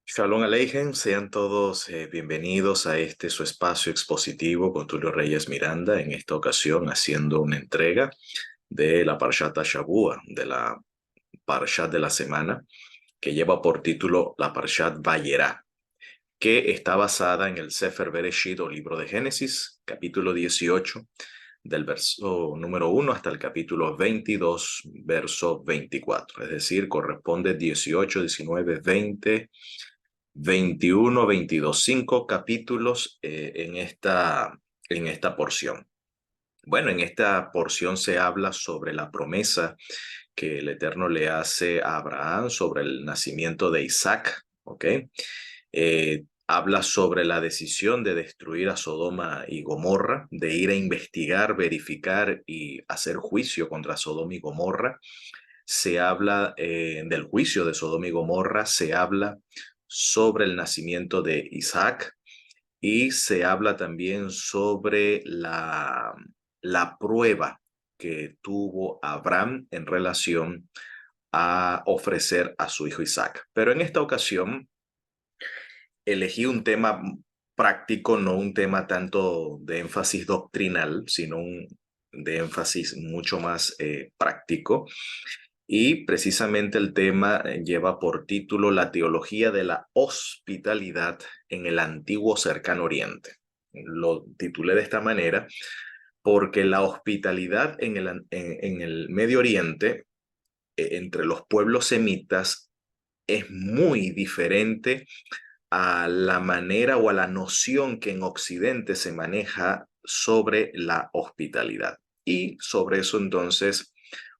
Shalom Aleichem, sean todos bienvenidos a este su espacio expositivo con Tulio Reyes Miranda, en esta ocasión haciendo una entrega de la Parshat Shavua, de la Parshat de la semana, que lleva por título la Parshat Vayera, que está basada en el Sefer Bereshit o libro de Génesis, capítulo 18, del verso número 1 hasta el capítulo 22, verso 24, es decir, corresponde 18, 19, 20, 21, 22, 5 capítulos en esta porción. Bueno, en esta porción se habla sobre la promesa que el Eterno le hace a Abraham sobre el nacimiento de Isaac, ¿ok? Habla sobre la decisión de destruir a Sodoma y Gomorra, de ir a investigar, verificar y hacer juicio contra Sodoma y Gomorra. Se habla del juicio de Sodoma y Gomorra, se habla sobre el nacimiento de Isaac y se habla también sobre la prueba que tuvo Abraham en relación a ofrecer a su hijo Isaac. Pero en esta ocasión elegí un tema práctico, no un tema tanto de énfasis doctrinal, sino de énfasis mucho más práctico. Y precisamente el tema lleva por título La teología de la hospitalidad en el antiguo cercano oriente. Lo titulé de esta manera porque la hospitalidad en el Medio Oriente, entre los pueblos semitas, es muy diferente a la manera o a la noción que en Occidente se maneja sobre la hospitalidad. Y sobre eso entonces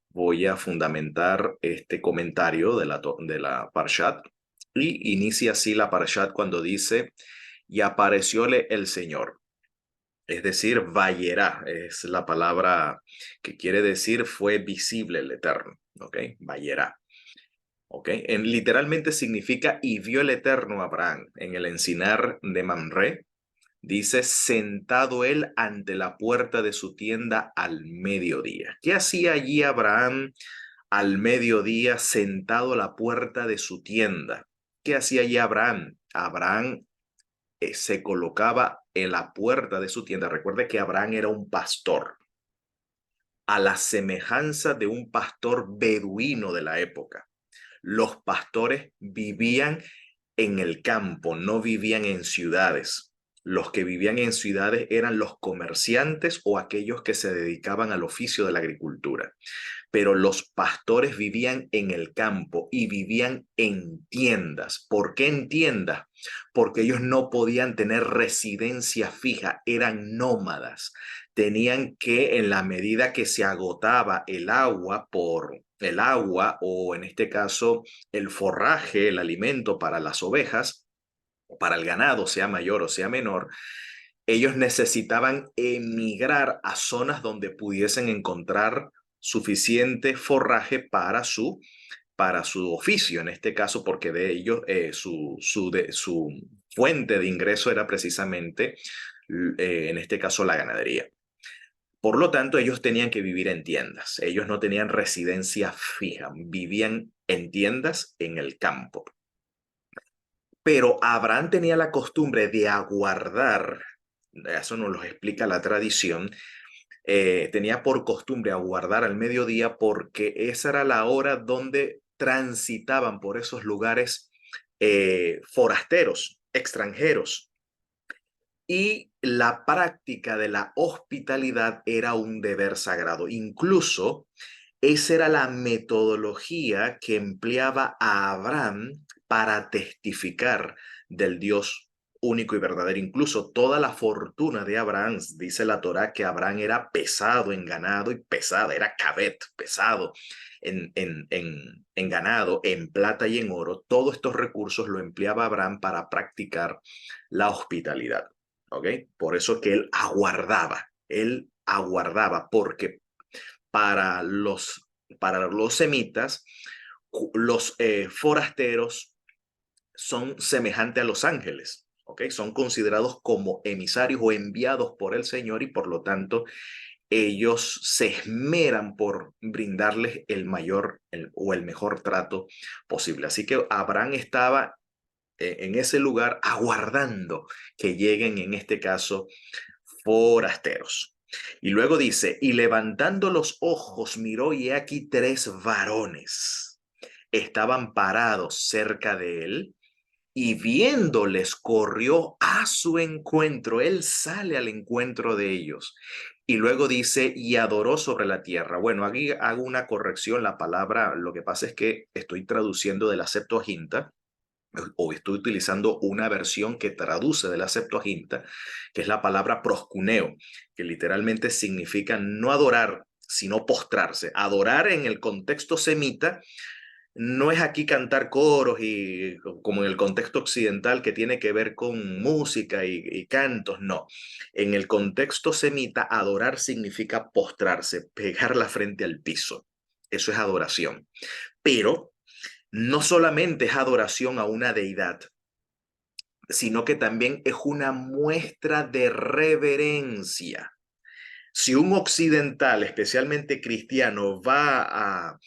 voy a fundamentar este comentario de la Parshat, y inicia así la Parshat cuando dice, y aparecióle el Señor. Es decir, vayera, es la palabra que quiere decir fue visible el Eterno, ¿ok? Vayera. ¿Ok? Literalmente significa y vio el Eterno a Abraham en el encinar de Mamre. Dice, sentado él ante la puerta de su tienda al mediodía. ¿Qué hacía allí Abraham al mediodía sentado a la puerta de su tienda? ¿Qué hacía allí Abraham? Abraham se colocaba en la puerta de su tienda. Recuerde que Abraham era un pastor, a la semejanza de un pastor beduino de la época. Los pastores vivían en el campo, no vivían en ciudades. Los que vivían en ciudades eran los comerciantes o aquellos que se dedicaban al oficio de la agricultura. Pero los pastores vivían en el campo y vivían en tiendas. ¿Por qué en tiendas? Porque ellos no podían tener residencia fija, eran nómadas. Tenían que, en la medida que se agotaba el agua o en este caso el forraje, el alimento para las ovejas, o para el ganado, sea mayor o sea menor, ellos necesitaban emigrar a zonas donde pudiesen encontrar suficiente forraje para su oficio, en este caso, porque de ellos su fuente de ingreso era precisamente, en este caso, la ganadería. Por lo tanto, ellos tenían que vivir en tiendas. Ellos no tenían residencia fija, vivían en tiendas en el campo. Pero Abraham tenía la costumbre de aguardar, eso nos lo explica la tradición, tenía por costumbre aguardar al mediodía porque esa era la hora donde transitaban por esos lugares forasteros, extranjeros. Y la práctica de la hospitalidad era un deber sagrado. Incluso esa era la metodología que empleaba a Abraham para testificar del Dios único y verdadero. Incluso toda la fortuna de Abraham, dice la Torá, que Abraham era pesado en ganado y pesado, era cabet, pesado en ganado, en plata y en oro. Todos estos recursos lo empleaba Abraham para practicar la hospitalidad. ¿Ok? Por eso que él aguardaba, porque para los semitas, los forasteros son semejantes a los ángeles, ¿ok? Son considerados como emisarios o enviados por el Señor y por lo tanto ellos se esmeran por brindarles el mayor o el mejor trato posible. Así que Abraham estaba en ese lugar aguardando que lleguen, en este caso, forasteros. Y luego dice, y levantando los ojos miró y he aquí tres varones estaban parados cerca de él y viéndoles corrió a su encuentro. Él sale al encuentro de ellos. Y luego dice, y adoró sobre la tierra. Bueno, aquí hago una corrección. La palabra, lo que pasa es que estoy traduciendo de la Septuaginta, o estoy utilizando una versión que traduce de la Septuaginta, que es la palabra proscuneo, que literalmente significa no adorar, sino postrarse. Adorar en el contexto semita no es aquí cantar coros y como en el contexto occidental que tiene que ver con música y cantos, no. En el contexto semita, adorar significa postrarse, pegar la frente al piso. Eso es adoración. Pero no solamente es adoración a una deidad, sino que también es una muestra de reverencia. Si un occidental, especialmente cristiano, va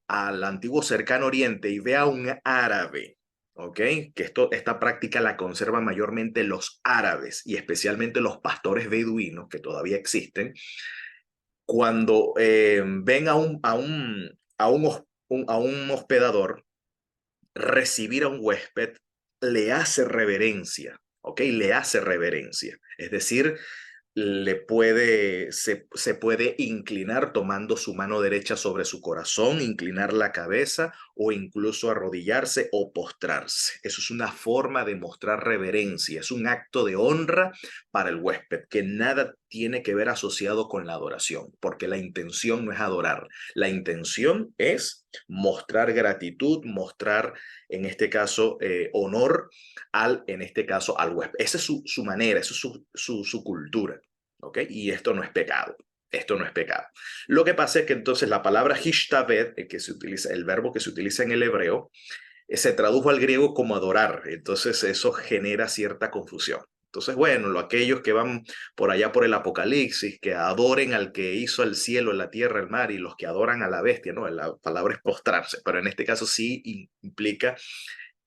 al antiguo cercano oriente y ve a un árabe, ¿ok? Que esta práctica la conservan mayormente los árabes y especialmente los pastores beduinos que todavía existen, cuando ven a un hospedador recibir a un huésped, le hace reverencia, ¿ok? Le hace reverencia. Es decir, se puede inclinar tomando su mano derecha sobre su corazón, inclinar la cabeza o incluso arrodillarse o postrarse. Eso es una forma de mostrar reverencia, es un acto de honra para el huésped que nada tiene que ver asociado con la adoración, porque la intención no es adorar, la intención es mostrar gratitud, mostrar en este caso honor en este caso, al huésped. Esa es su manera, esa es su cultura. ¿Ok? Y esto no es pecado. Esto no es pecado. Lo que pasa es que entonces la palabra hishtabed, que se utiliza, el verbo que se utiliza en el hebreo, se tradujo al griego como adorar. Entonces eso genera cierta confusión. Entonces, bueno, aquellos que van por allá por el Apocalipsis, que adoren al que hizo el cielo, la tierra, el mar, y los que adoran a la bestia, ¿no? La palabra es postrarse, pero en este caso sí implica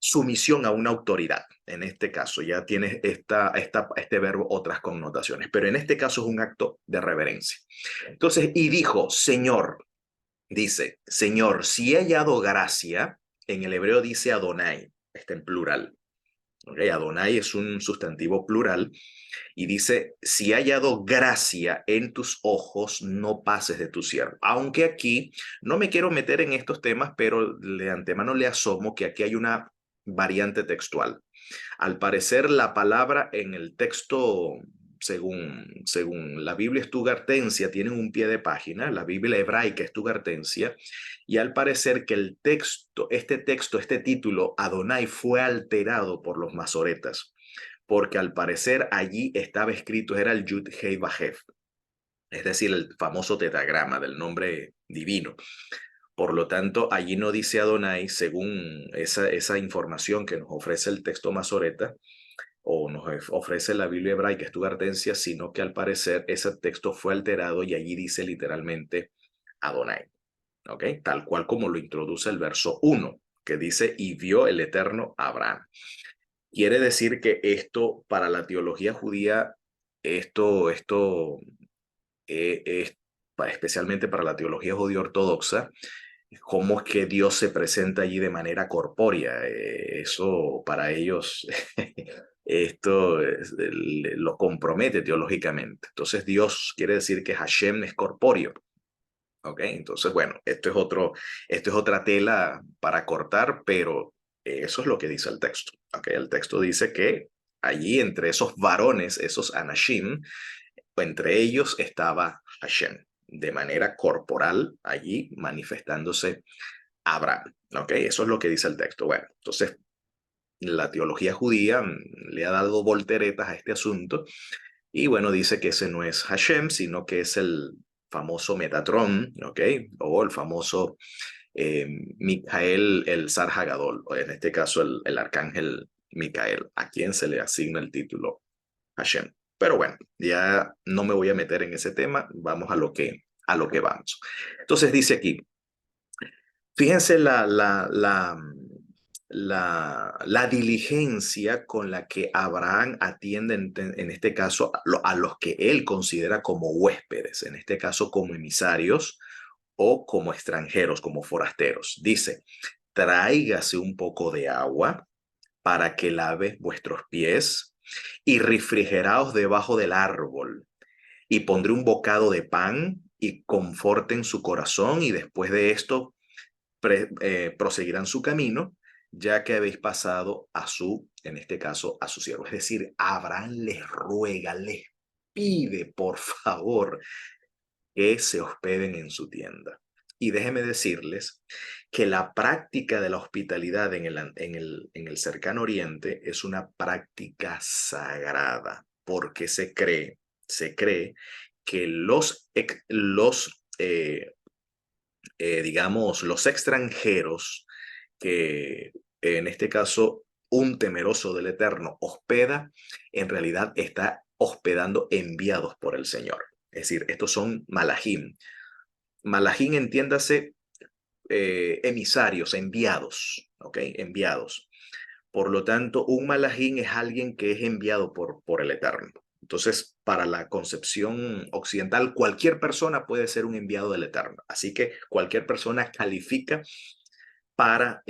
sumisión a una autoridad. En este caso ya tiene este verbo otras connotaciones, pero en este caso es un acto de reverencia. Entonces, y dijo, Señor, dice, Señor, si he hallado gracia, en el hebreo dice Adonai, está en plural. Okay, Adonai es un sustantivo plural y dice, si he hallado gracia en tus ojos, no pases de tu siervo. Aunque aquí no me quiero meter en estos temas, pero de antemano le asomo que aquí hay una variante textual. Al parecer, la palabra en el texto, según la Biblia Estugartensia, tiene un pie de página, la Biblia hebraica Estugartensia, y al parecer que este título, Adonai, fue alterado por los masoretas, porque al parecer allí estaba escrito, era el Yud Hei Vav, es decir, el famoso tetragrama del nombre divino. Por lo tanto, allí no dice Adonai, según esa información que nos ofrece el texto masoreta, o nos ofrece la Biblia hebraica Estugartensia, sino que al parecer ese texto fue alterado y allí dice literalmente Adonai, ¿ok? Tal cual como lo introduce el verso 1, que dice, y vio el Eterno a Abraham. Quiere decir que esto para la teología judía, esto es especialmente para la teología judía ortodoxa, cómo es que Dios se presenta allí de manera corpórea. Eso para ellos, lo compromete teológicamente. Entonces Dios quiere decir que Hashem es corpóreo. ¿Ok? Entonces, bueno, esto es otra tela para cortar, pero eso es lo que dice el texto. ¿Ok? El texto dice que allí entre esos varones, esos anashim, entre ellos estaba Hashem, de manera corporal, allí manifestándose Abraham. ¿Ok? Eso es lo que dice el texto. Bueno, entonces la teología judía le ha dado volteretas a este asunto y bueno, dice que ese no es Hashem, sino que es el famoso Metatron, ¿ok? O el famoso Micael el Zar Hagadol, o en este caso el arcángel Micael, a quien se le asigna el título Hashem. Pero bueno, ya no me voy a meter en ese tema, vamos a lo que vamos. Entonces dice aquí, fíjense la diligencia con la que Abraham atiende en este caso a los que él considera como huéspedes, en este caso como emisarios o como extranjeros, como forasteros. Dice, tráigase un poco de agua para que lave vuestros pies y refrigeraos debajo del árbol y pondré un bocado de pan y conforten su corazón y después de esto proseguirán su camino, ya que habéis pasado a su, en este caso, a su siervo. Es decir, Abraham les ruega, les pide, por favor, que se hospeden en su tienda. Y déjenme decirles que la práctica de la hospitalidad en el cercano oriente es una práctica sagrada, porque se cree que digamos, los extranjeros que en este caso un temeroso del Eterno hospeda, en realidad está hospedando enviados por el Señor. Es decir, estos son malajim. Malajim, entiéndase, emisarios, enviados, ¿ok? Enviados. Por lo tanto, un malajín es alguien que es enviado por el Eterno. Entonces, para la concepción occidental, cualquier persona puede ser un enviado del Eterno. Así que cualquier persona califica para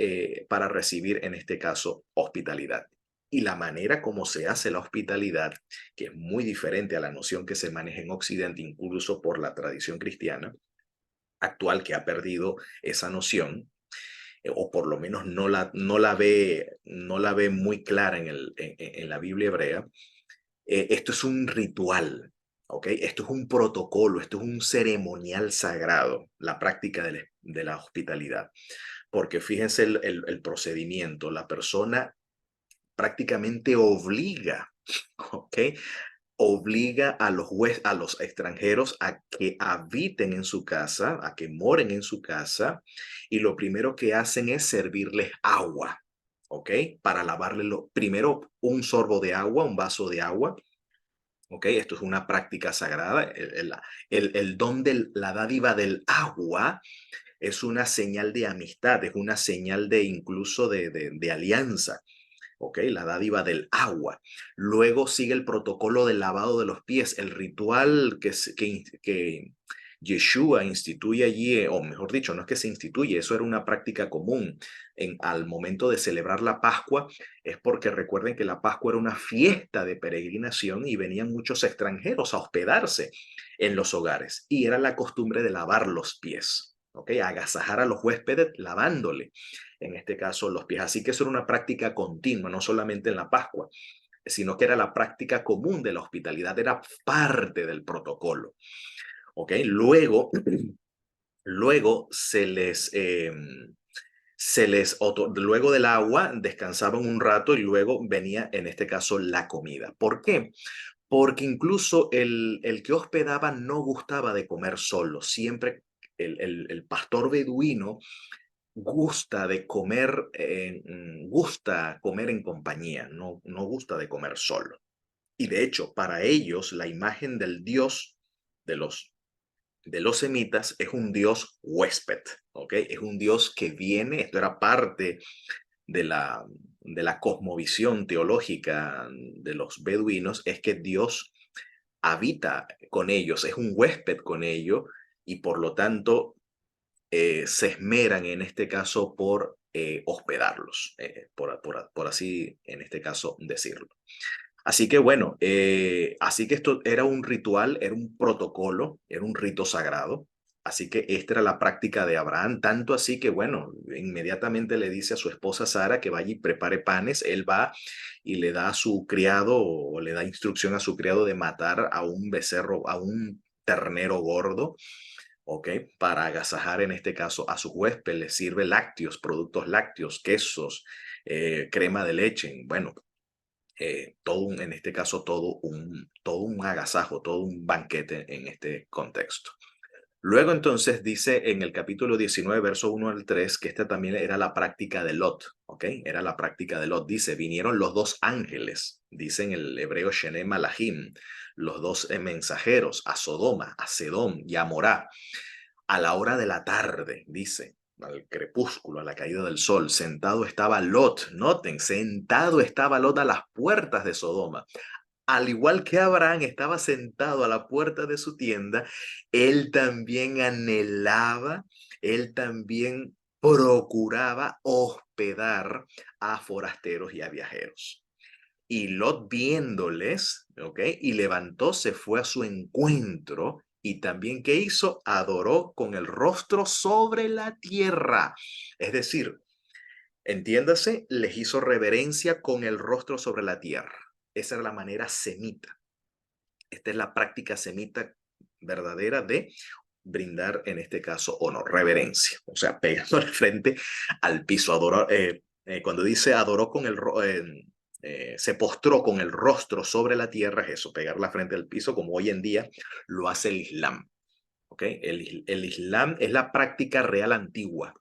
recibir, en este caso, hospitalidad. Y la manera como se hace la hospitalidad, que es muy diferente a la noción que se maneja en Occidente, incluso por la tradición cristiana actual que ha perdido esa noción, o por lo menos no la ve muy clara en la Biblia hebrea. Esto es un ritual, ¿ok? Esto es un protocolo, esto es un ceremonial sagrado, la práctica de la hospitalidad. Porque fíjense el procedimiento, la persona prácticamente obliga, ¿ok? Obliga a los extranjeros a que habiten en su casa, a que moren en su casa, y lo primero que hacen es servirles agua, ¿ok? Para lavarle primero un sorbo de agua, un vaso de agua, ¿ok? Esto es una práctica sagrada. El don de la dádiva del agua es una señal de amistad, es una señal de incluso de alianza. ¿Ok? La dádiva del agua. Luego sigue el protocolo del lavado de los pies, el ritual que Yeshua instituye allí, o mejor dicho, no es que se instituye, eso era una práctica común al momento de celebrar la Pascua, es porque recuerden que la Pascua era una fiesta de peregrinación y venían muchos extranjeros a hospedarse en los hogares y era la costumbre de lavar los pies. ¿Ok? Agasajar a los huéspedes lavándole en este caso los pies. Así que eso era una práctica continua, no solamente en la Pascua, sino que era la práctica común de la hospitalidad, era parte del protocolo. ¿Ok? Luego luego del agua descansaban un rato y luego venía en este caso la comida. ¿Por qué? Porque incluso el que hospedaba no gustaba de comer solo, siempre el pastor beduino gusta comer en compañía, no gusta de comer solo. Y de hecho, para ellos, la imagen del dios de los semitas es un dios huésped, ¿ok? Es un dios que viene, esto era parte de la cosmovisión teológica de los beduinos, es que Dios habita con ellos, es un huésped con ellos y por lo tanto se esmeran en este caso por hospedarlos, por así en este caso decirlo. Así que bueno, así que esto era un ritual, era un protocolo, era un rito sagrado. Así que esta era la práctica de Abraham, tanto así que bueno, inmediatamente le dice a su esposa Sara que vaya y prepare panes, él va y le da a su criado o le da instrucción a su criado de matar a un becerro, a un ternero gordo, ¿ok? Para agasajar en este caso a su huésped, le sirve lácteos, productos lácteos, quesos, crema de leche, bueno, en este caso todo un agasajo, todo un banquete en este contexto. Luego entonces dice en el capítulo 19, verso 1 al 3, que esta también era la práctica de Lot, ¿ok? Era la práctica de Lot. Dice, vinieron los dos ángeles, dice en el hebreo Shenem Malachim, los dos mensajeros a Sodoma, a Sedom y a Morá, a la hora de la tarde, dice, al crepúsculo, a la caída del sol, sentado estaba Lot, noten, sentado estaba Lot a las puertas de Sodoma. Al igual que Abraham estaba sentado a la puerta de su tienda, él también anhelaba, él también procuraba hospedar a forasteros y a viajeros. Y Lot viéndoles, ¿ok? Y levantó, se fue a su encuentro. Y también, ¿qué hizo? Adoró con el rostro sobre la tierra. Es decir, entiéndase, les hizo reverencia con el rostro sobre la tierra. Esa era la manera semita. Esta es la práctica semita verdadera de brindar, en este caso, honor, reverencia. O sea, pegándole frente al piso. Adoró, cuando dice adoró con se postró con el rostro sobre la tierra, es eso, pegar la frente al piso, como hoy en día lo hace el Islam. ¿Okay? El Islam es la práctica real antigua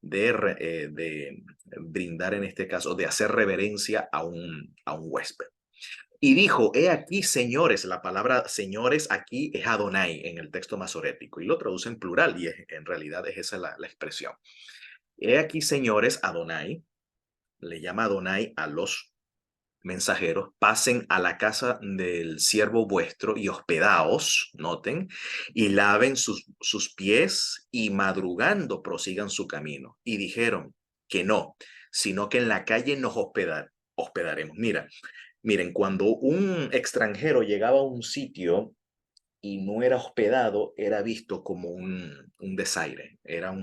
de brindar, en este caso, de hacer reverencia a un huésped. Y dijo, he aquí, señores, la palabra señores aquí es Adonai en el texto masorético y lo traduce en plural y en realidad es esa la expresión. He aquí, señores, Adonai, le llama Adonai a los mensajeros, pasen a la casa del siervo vuestro y hospedaos, noten, y laven sus pies y madrugando prosigan su camino. Y dijeron que no, sino que en la calle nos hospedaremos. Miren, cuando un extranjero llegaba a un sitio y no era hospedado, era visto como un desaire, era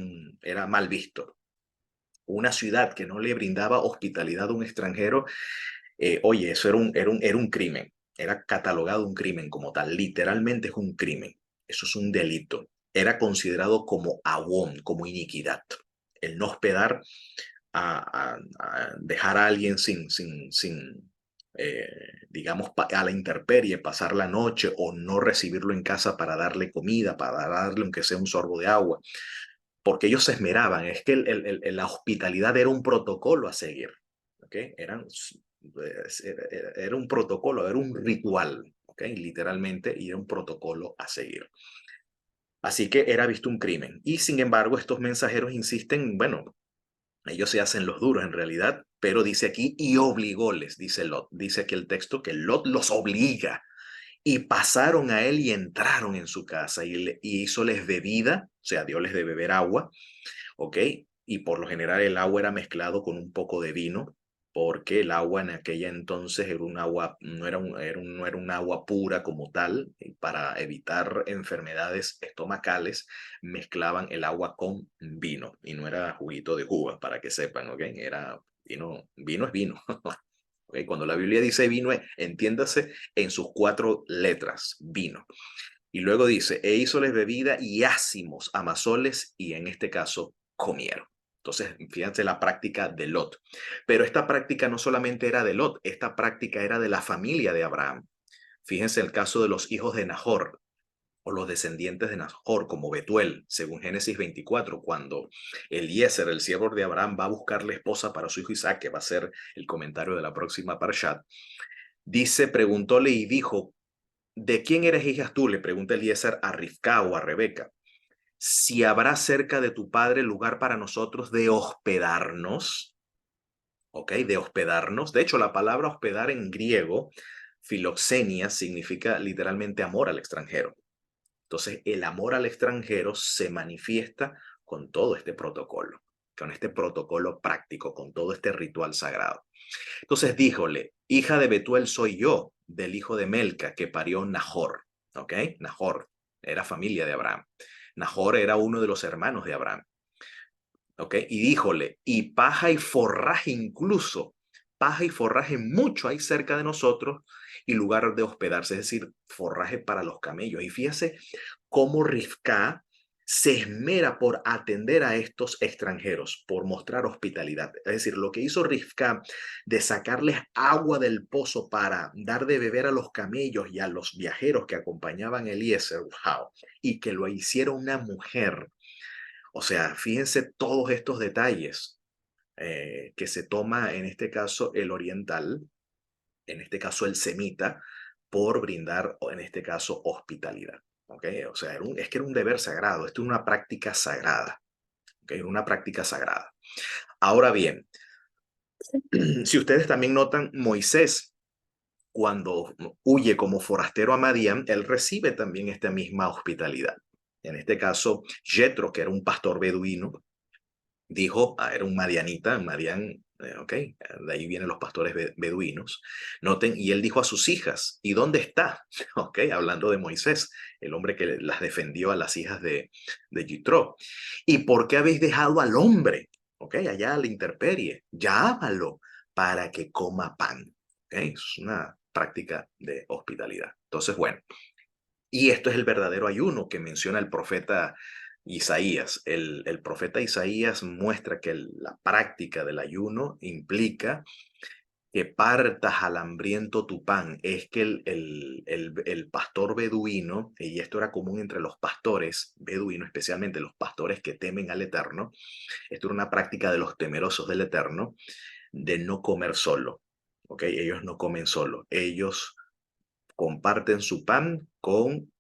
mal visto. Una ciudad que no le brindaba hospitalidad a un extranjero, oye, eso era un crimen, era catalogado un crimen como tal, literalmente es un crimen, eso es un delito, era considerado como awón, como iniquidad. El no hospedar a dejar a alguien digamos, a la intemperie, pasar la noche o no recibirlo en casa para darle comida, para darle aunque sea un sorbo de agua, porque ellos se esmeraban, es que la hospitalidad era un protocolo a seguir, ¿ok? Era un protocolo, era un ritual, ¿ok? Literalmente, y era un protocolo a seguir. Así que era visto un crimen. Y sin embargo, estos mensajeros insisten, bueno, ellos se hacen los duros en realidad, pero dice aquí, y obligóles, dice Lot. Dice aquí el texto que Lot los obliga. Y pasaron a él y entraron en su casa y hízoles bebida, o sea, dio de beber agua, ¿ok? Y por lo general el agua era mezclado con un poco de vino, porque el agua en aquella entonces era un agua, no era un agua pura como tal, y para evitar enfermedades estomacales, mezclaban el agua con vino, y no era juguito de uva, para que sepan, ¿ok? Era vino, vino es vino. ¿Okay? Cuando la Biblia dice vino, entiéndase en sus cuatro letras, vino. Y luego dice, e hízoles bebida y ácimos amazoles, y en este caso comieron. Entonces, fíjense la práctica de Lot. Pero esta práctica no solamente era de Lot, esta práctica era de la familia de Abraham. Fíjense el caso de los hijos de Nahor o los descendientes de Nahor, como Betuel, según Génesis 24, cuando Eliezer, el siervo de Abraham, va a buscarle esposa para su hijo Isaac, que va a ser el comentario de la próxima Parshat. Dice, preguntóle y dijo, ¿de quién eres hija tú? Le pregunta Eliezer a Rivka o a Rebeca. Si habrá cerca de tu padre lugar para nosotros de hospedarnos, ¿ok? De hospedarnos. De hecho, la palabra hospedar en griego, filoxenia, significa literalmente amor al extranjero. Entonces, el amor al extranjero se manifiesta con todo este protocolo, con este protocolo práctico, con todo este ritual sagrado. Entonces díjole, hija de Betuel soy yo, del hijo de Melca, que parió Nahor. ¿Ok? Nahor era familia de Abraham. Nahor era uno de los hermanos de Abraham. ¿Ok? Y díjole, y paja y forraje incluso, paja y forraje mucho hay cerca de nosotros y lugar de hospedarse, es decir, forraje para los camellos. Y fíjese cómo Rivka se esmera por atender a estos extranjeros, por mostrar hospitalidad. Es decir, lo que hizo Rivka de sacarles agua del pozo para dar de beber a los camellos y a los viajeros que acompañaban a Eliezer, wow, y que lo hiciera una mujer. O sea, fíjense todos estos detalles que se toma en este caso el oriental, en este caso el semita, por brindar, o en este caso, hospitalidad. ¿Okay? O sea, es que era un deber sagrado, esto es una práctica sagrada. ¿Okay? Una práctica sagrada. Ahora bien, si ustedes también notan, Moisés, cuando huye como forastero a Madián, él recibe también esta misma hospitalidad. En este caso, Jetro, que era un pastor beduino, dijo, era un madianita, Madián, ok, de ahí vienen los pastores beduinos, noten, y él dijo a sus hijas, ¿y dónde está? Ok, hablando de Moisés, el hombre que las defendió a las hijas de Yitro. ¿Y por qué habéis dejado al hombre? Ok, allá a la intemperie, llámalo para que coma pan. Ok, es una práctica de hospitalidad. Entonces, bueno, y esto es el verdadero ayuno que menciona el profeta Isaías. El profeta Isaías muestra que la práctica del ayuno implica que partas al hambriento tu pan. Es que el pastor beduino, y esto era común entre los pastores beduinos, especialmente los pastores que temen al Eterno, esto era una práctica de los temerosos del Eterno, de no comer solo. ¿Ok? Ellos no comen solo. Ellos comparten su pan con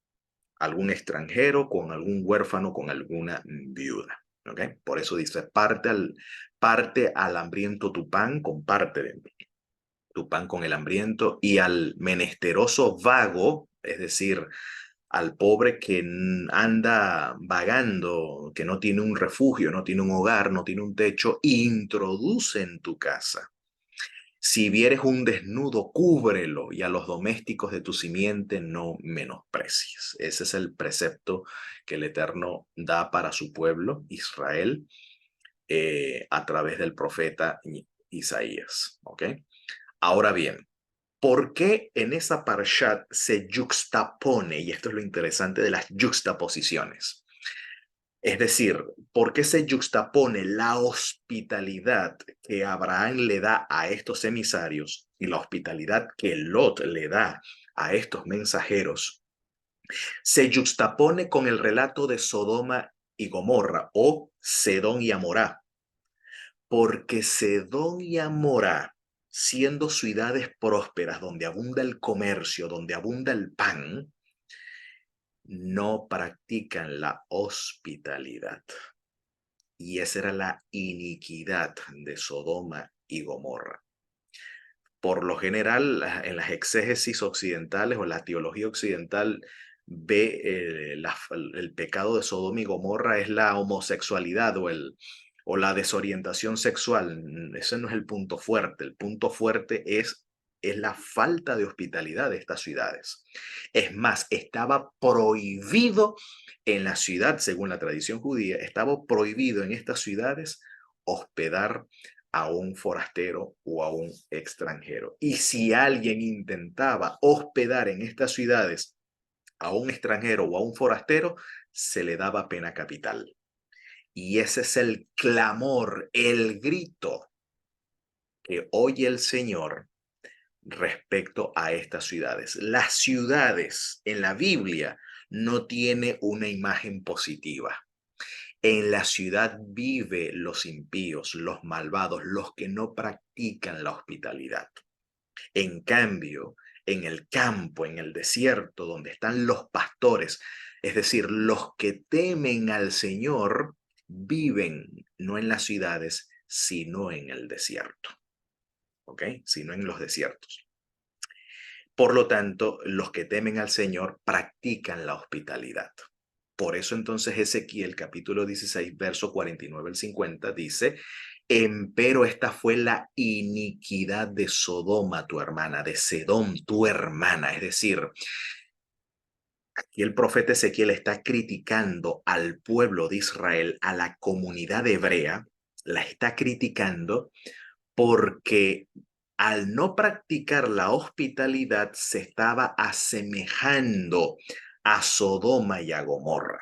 algún extranjero, con algún huérfano, con alguna viuda. ¿Okay? Por eso dice, parte al hambriento tu pan, comparte tu pan con el hambriento, y al menesteroso vago, es decir, al pobre que anda vagando, que no tiene un refugio, no tiene un hogar, no tiene un techo, introduce en tu casa. Si vieres un desnudo, cúbrelo, y a los domésticos de tu simiente no menosprecies. Ese es el precepto que el Eterno da para su pueblo, Israel, a través del profeta Isaías. ¿Ok? Ahora bien, ¿por qué en esa parshat se yuxtapone? Y esto es lo interesante de las yuxtaposiciones. Es decir, ¿por qué se yuxtapone la hospitalidad que Abraham le da a estos emisarios y la hospitalidad que Lot le da a estos mensajeros? Se yuxtapone con el relato de Sodoma y Gomorra, o Sedón y Amorá, porque Sedón y Amorá, siendo ciudades prósperas donde abunda el comercio, donde abunda el pan, no practican la hospitalidad. Y esa era la iniquidad de Sodoma y Gomorra. Por lo general, en las exégesis occidentales o la teología occidental, ve el pecado de Sodoma y Gomorra es la homosexualidad o la desorientación sexual. Ese no es el punto fuerte. El punto fuerte es la falta de hospitalidad de estas ciudades. Es más, estaba prohibido en la ciudad, según la tradición judía, estaba prohibido en estas ciudades hospedar a un forastero o a un extranjero. Y si alguien intentaba hospedar en estas ciudades a un extranjero o a un forastero, se le daba pena capital. Y ese es el clamor, el grito que oye el Señor respecto a estas ciudades. Las ciudades en la Biblia no tiene una imagen positiva. En la ciudad vive los impíos, los malvados, los que no practican la hospitalidad. En cambio, en el campo, en el desierto, donde están los pastores, es decir, los que temen al Señor, viven no en las ciudades, sino en el desierto. ¿Ok? Sino en los desiertos. Por lo tanto, los que temen al Señor practican la hospitalidad. Por eso entonces Ezequiel capítulo 16, verso 49 al 50 dice, empero esta fue la iniquidad de Sodoma, tu hermana, de Sedón, tu hermana. Es decir, aquí el profeta Ezequiel está criticando al pueblo de Israel, a la comunidad hebrea, la está criticando porque al no practicar la hospitalidad se estaba asemejando a Sodoma y a Gomorra.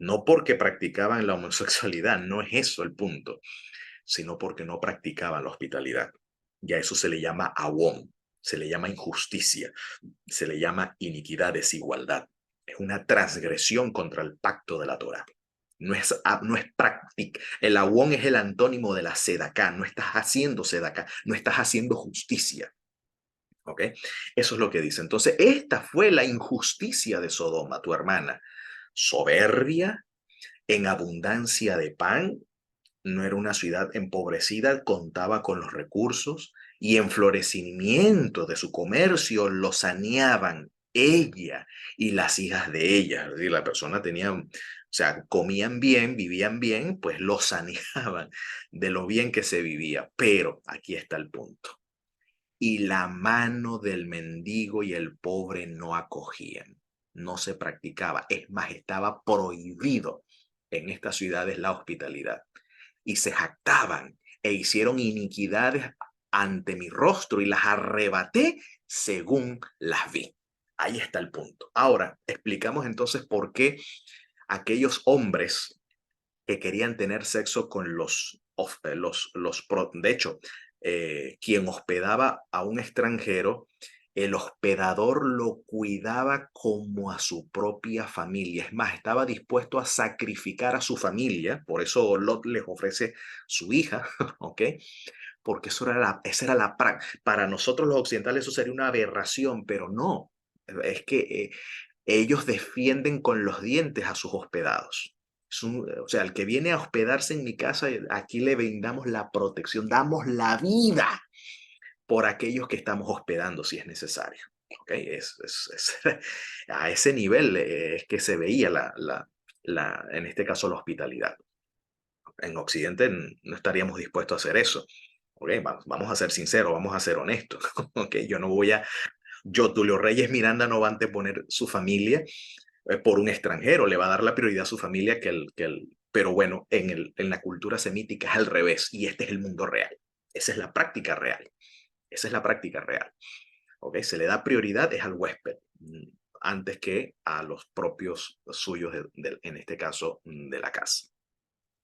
No porque practicaban la homosexualidad, no es eso el punto, sino porque no practicaban la hospitalidad. Y a eso se le llama awón, se le llama injusticia, se le llama iniquidad, desigualdad. Es una transgresión contra el pacto de la Torá. No es práctica. El awón es el antónimo de la sedaká. No estás haciendo sedaká, no estás haciendo justicia. ¿Ok? Eso es lo que dice. Entonces, esta fue la injusticia de Sodoma, tu hermana. Soberbia, en abundancia de pan, no era una ciudad empobrecida, contaba con los recursos y en florecimiento de su comercio lo saneaban ella y las hijas de ella. Es decir, la persona tenía, o sea, comían bien, vivían bien, pues lo saneaban de lo bien que se vivía. Pero aquí está el punto. Y la mano del mendigo y el pobre no acogían, no se practicaba. Es más, estaba prohibido en estas ciudades la hospitalidad y se jactaban e hicieron iniquidades ante mi rostro y las arrebaté según las vi. Ahí está el punto. Ahora, explicamos entonces por qué aquellos hombres que querían tener sexo con de hecho, quien hospedaba a un extranjero, el hospedador lo cuidaba como a su propia familia. Es más, estaba dispuesto a sacrificar a su familia. Por eso Lot les ofrece su hija, ¿ok? Porque esa era la práctica. Para nosotros los occidentales eso sería una aberración, pero no. Es que ellos defienden con los dientes a sus hospedados. O sea, el que viene a hospedarse en mi casa, aquí le brindamos la protección, damos la vida por aquellos que estamos hospedando si es necesario. ¿Okay? A ese nivel es que se veía en este caso la hospitalidad. En Occidente no estaríamos dispuestos a hacer eso. Okay, vamos a ser sinceros, vamos a ser honestos. Okay, yo, Tulio Reyes Miranda, no va a anteponer su familia por un extranjero, le va a dar la prioridad a su familia pero bueno, en la cultura semítica es al revés y este es el mundo real. Esa es la práctica real. Esa es la práctica real. ¿Okay? Se le da prioridad es al huésped antes que a los propios suyos, en este caso, de la casa.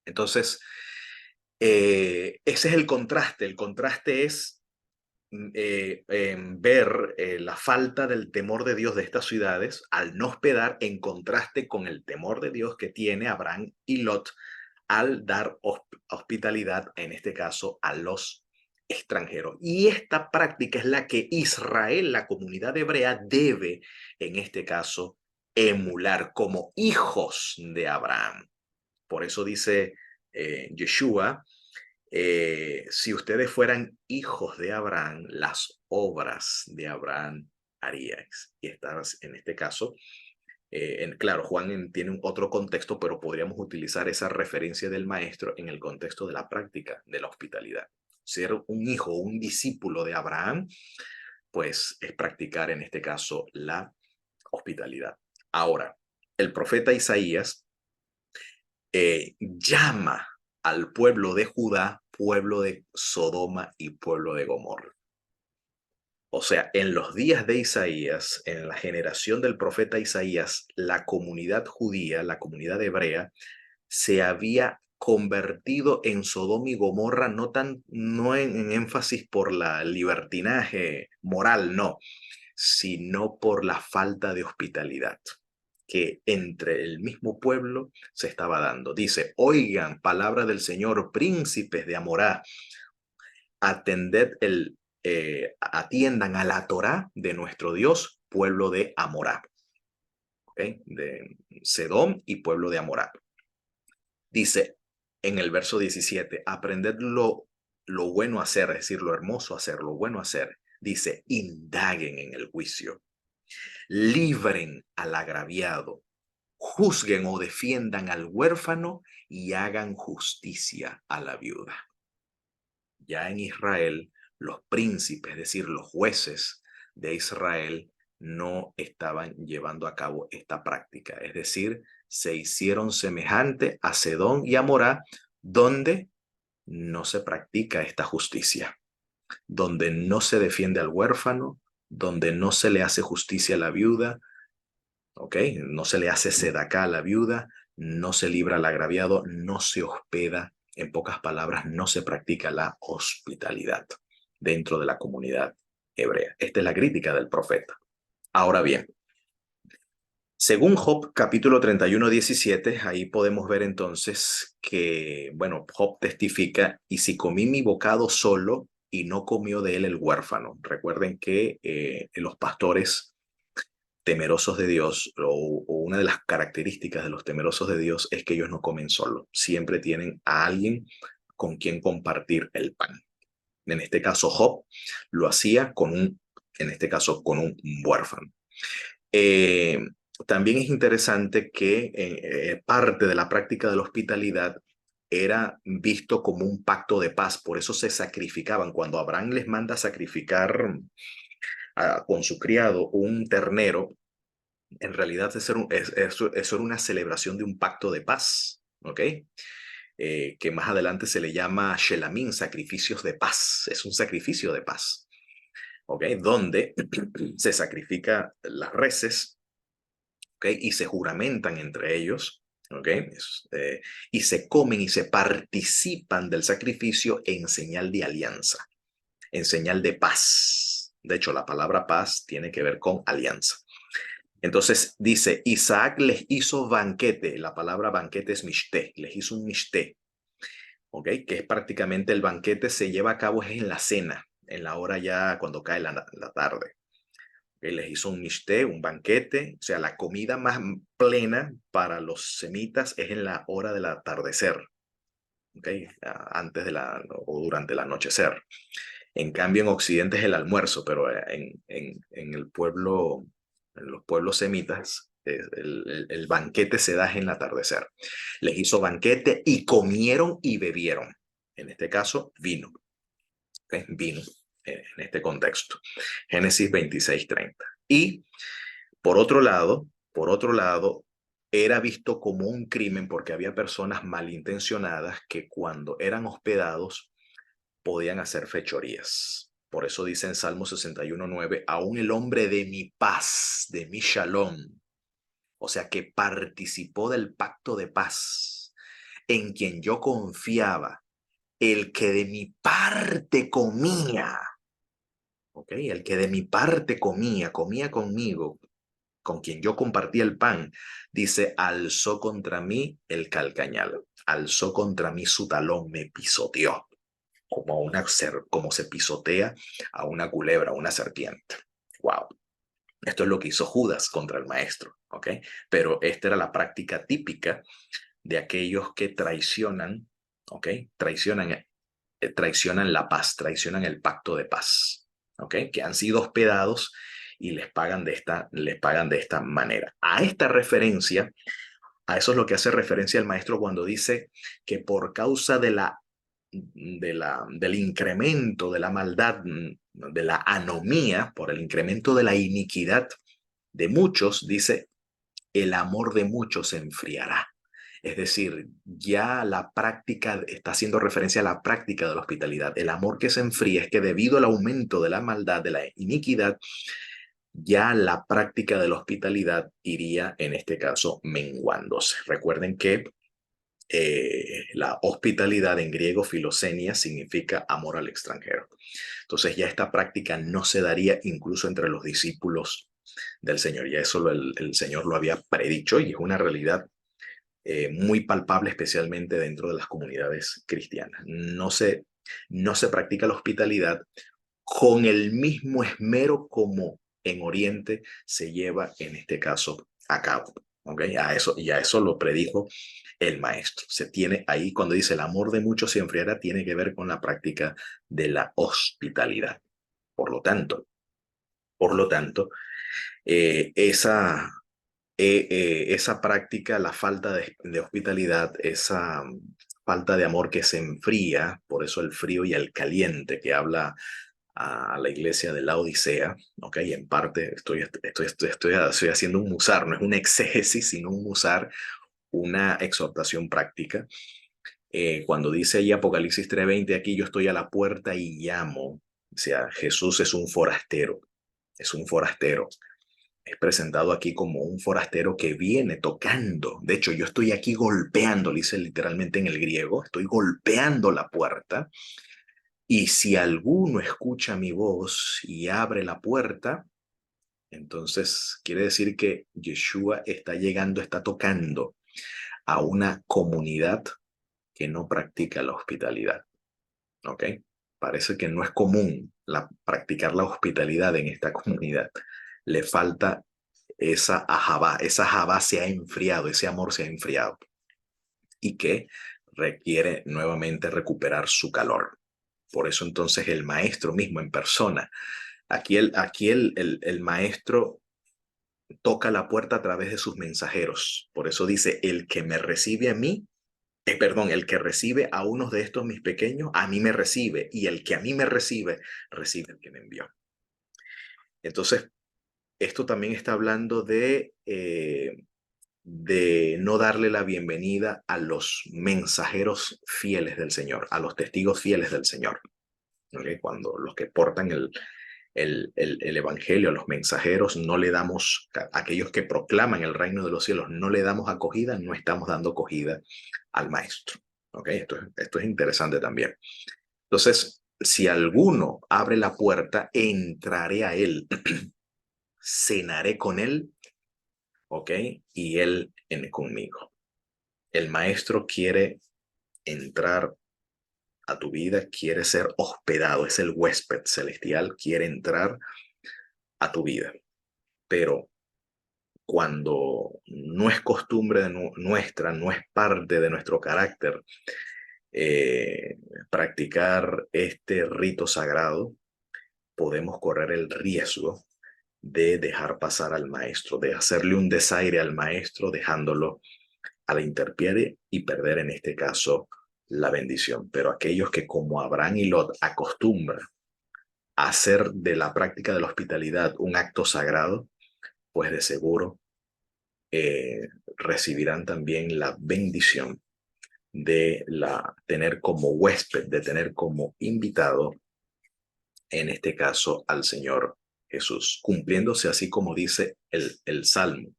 Entonces, ese es el contraste. El contraste es ver la falta del temor de Dios de estas ciudades al no hospedar en contraste con el temor de Dios que tiene Abraham y Lot al dar hospitalidad, en este caso, a los extranjeros. Y esta práctica es la que Israel, la comunidad hebrea, debe, en este caso, emular como hijos de Abraham. Por eso dice Yeshua, si ustedes fueran hijos de Abraham, las obras de Abraham haríais. Y estás, en este caso, claro, Juan tiene otro contexto, pero podríamos utilizar esa referencia del maestro en el contexto de la práctica de la hospitalidad. Ser un hijo, un discípulo de Abraham, pues es practicar en este caso la hospitalidad. Ahora, el profeta Isaías llama al pueblo de Judá, pueblo de Sodoma y pueblo de Gomorra. O sea, en los días de Isaías, en la generación del profeta Isaías, la comunidad judía, la comunidad hebrea, se había convertido en Sodoma y Gomorra, no en énfasis por la libertinaje moral, no, sino por la falta de hospitalidad que entre el mismo pueblo se estaba dando. Dice, oigan, palabra del Señor, príncipes de Amorá, atiendan a la Torá de nuestro Dios, pueblo de Amorá, ¿okay? De Sedom y pueblo de Amorá. Dice en el verso 17, aprended lo bueno hacer, es decir, lo hermoso hacer, lo bueno hacer. Dice, indaguen en el juicio, libren al agraviado, juzguen o defiendan al huérfano y hagan justicia a la viuda. Ya en Israel, los príncipes, es decir, los jueces de Israel, no estaban llevando a cabo esta práctica. Es decir, se hicieron semejante a Sedón y a Morá, donde no se practica esta justicia, donde no se defiende al huérfano, donde no se le hace justicia a la viuda, ¿ok? No se le hace sedacá a la viuda, no se libra al agraviado, no se hospeda, en pocas palabras, no se practica la hospitalidad dentro de la comunidad hebrea. Esta es la crítica del profeta. Ahora bien, según Job capítulo 31:17, ahí podemos ver entonces que, bueno, Job testifica, y si comí mi bocado solo y no comió de él el huérfano. Recuerden que los pastores temerosos de Dios, o una de las características de los temerosos de Dios es que ellos no comen solo, siempre tienen a alguien con quien compartir el pan. En este caso, Job lo hacía en este caso, con un huérfano. Eh, También es interesante que parte de la práctica de la hospitalidad era visto como un pacto de paz, por eso se sacrificaban. Cuando Abraham les manda sacrificar con su criado un ternero, en realidad eso era una celebración de un pacto de paz, ¿ok? Que más adelante se le llama Shelamim, sacrificios de paz. Es un sacrificio de paz, ¿ok? Donde se sacrifica las reses, ¿ok? Y se juramentan entre ellos, ¿ok? Y se comen y se participan del sacrificio en señal de alianza, en señal de paz. De hecho, la palabra paz tiene que ver con alianza. Entonces dice, Isaac les hizo banquete, la palabra banquete es mishté, les hizo un mishté, ¿ok? Que es prácticamente el banquete se lleva a cabo es en la cena, en la hora ya cuando cae la tarde. ¿Ok? Les hizo un mishté, un banquete, o sea, la comida más plena para los semitas es en la hora del atardecer, ¿ok? Antes o durante el anochecer. En cambio, en Occidente es el almuerzo, pero en el pueblo, en los pueblos semitas, el banquete se da en el atardecer. Les hizo banquete y comieron y bebieron. En este caso, vino. ¿Okay? Vino en este contexto. Génesis 26:30. Y por otro lado, era visto como un crimen porque había personas malintencionadas que cuando eran hospedados podían hacer fechorías. Por eso dice en Salmo 61:9, aún el hombre de mi paz, de mi shalom, o sea, que participó del pacto de paz, en quien yo confiaba, el que de mi parte comía, ¿ok? El que de mi parte comía conmigo, con quien yo compartía el pan, dice, alzó contra mí el calcañal, alzó contra mí su talón, me pisoteó como se pisotea a una culebra, a una serpiente. Wow. Esto es lo que hizo Judas contra el maestro, ¿ok? Pero esta era la práctica típica de aquellos que traicionan, ¿ok? Traicionan la paz, traicionan el pacto de paz, ¿ok? Que han sido hospedados y les pagan de esta manera. A esta referencia, a eso es lo que hace referencia el maestro cuando dice que por causa del incremento de la maldad, de la anomía, por el incremento de la iniquidad de muchos, dice, el amor de muchos se enfriará. Es decir, ya la práctica está haciendo referencia a la práctica de la hospitalidad. El amor que se enfría es que debido al aumento de la maldad, de la iniquidad, ya la práctica de la hospitalidad iría, en este caso, menguándose. Recuerden que la hospitalidad en griego, filosenia, significa amor al extranjero. Entonces ya esta práctica no se daría incluso entre los discípulos del Señor. Ya eso el Señor lo había predicho y es una realidad muy palpable, especialmente dentro de las comunidades cristianas. No se practica la hospitalidad con el mismo esmero como en Oriente se lleva en este caso a cabo. ¿Okay? Y a eso lo predijo el maestro. Se tiene ahí cuando dice el amor de muchos se enfriará, tiene que ver con la práctica de la hospitalidad. Por lo tanto, por lo tanto, eh, esa, esa práctica, la falta de hospitalidad, esa falta de amor que se enfría, por eso el frío y el caliente que habla a la iglesia de la Odisea, ¿ok? Y en parte estoy haciendo un musar, no es un exégesis, sino un musar, una exhortación práctica. Cuando dice ahí Apocalipsis 3:20, aquí yo estoy a la puerta y llamo, o sea, Jesús es un forastero, es un forastero. Es presentado aquí como un forastero que viene tocando. De hecho, yo estoy aquí golpeando, dice literalmente en el griego, estoy golpeando la puerta. Y si alguno escucha mi voz y abre la puerta, entonces quiere decir que Yeshua está llegando, está tocando a una comunidad que no practica la hospitalidad. ¿Ok? Parece que no es común practicar la hospitalidad en esta comunidad. Le falta esa jabá se ha enfriado, ese amor se ha enfriado y que requiere nuevamente recuperar su calor. Por eso entonces el maestro mismo en persona, aquí el maestro toca la puerta a través de sus mensajeros. Por eso dice, el que me recibe a mí, perdón, el que recibe a uno de estos mis pequeños, a mí me recibe, y el que a mí me recibe, recibe al que me envió. Entonces, esto también está hablando de no darle la bienvenida a los mensajeros fieles del Señor, a los testigos fieles del Señor. ¿Okay? Cuando los que portan el evangelio, a los mensajeros, no le damos, a aquellos que proclaman el reino de los cielos, no le damos acogida, no estamos dando acogida al maestro. ¿Okay? Esto es interesante también. Entonces, si alguno abre la puerta, entraré a él, cenaré con él, ¿ok? Y él conmigo. El maestro quiere entrar a tu vida, quiere ser hospedado, es el huésped celestial, quiere entrar a tu vida. Pero cuando no es costumbre nuestra, no es parte de nuestro carácter eh, practicar este rito sagrado, podemos correr el riesgo de dejar pasar al maestro, de hacerle un desaire al maestro, dejándolo a la intemperie y perder en este caso la bendición. Pero aquellos que como Abraham y Lot acostumbran a hacer de la práctica de la hospitalidad un acto sagrado, pues de seguro recibirán también la bendición de tener como huésped, de tener como invitado, en este caso al Señor Jesús, cumpliéndose así como dice el Salmo.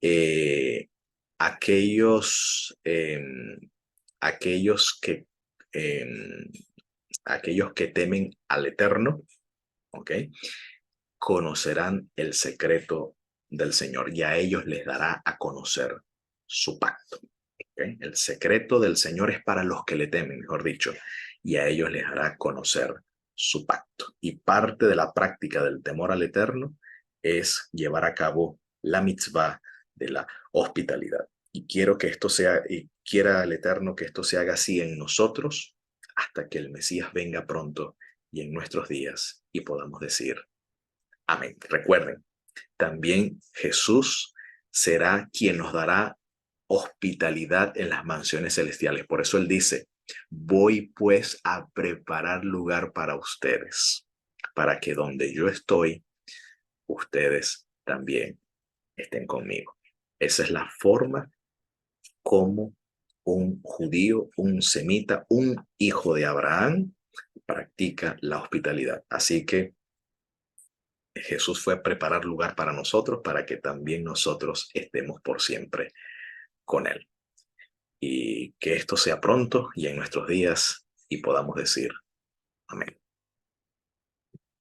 Eh, aquellos, aquellos que eh, aquellos que temen al Eterno, ¿ok? Conocerán el secreto del Señor y a ellos les dará a conocer su pacto. ¿Okay? El secreto del Señor es para los que le temen, mejor dicho, y a ellos les hará conocer su pacto. Y parte de la práctica del temor al Eterno es llevar a cabo la mitzvah de la hospitalidad. Y quiero que esto sea, y quiera el Eterno que esto se haga así en nosotros hasta que el Mesías venga pronto y en nuestros días y podamos decir amén. Recuerden, también Jesús será quien nos dará hospitalidad en las mansiones celestiales. Por eso él dice, voy pues a preparar lugar para ustedes, para que donde yo estoy, ustedes también estén conmigo. Esa es la forma como un judío, un semita, un hijo de Abraham practica la hospitalidad. Así que Jesús fue a preparar lugar para nosotros, para que también nosotros estemos por siempre con Él. Y que esto sea pronto y en nuestros días y podamos decir amén.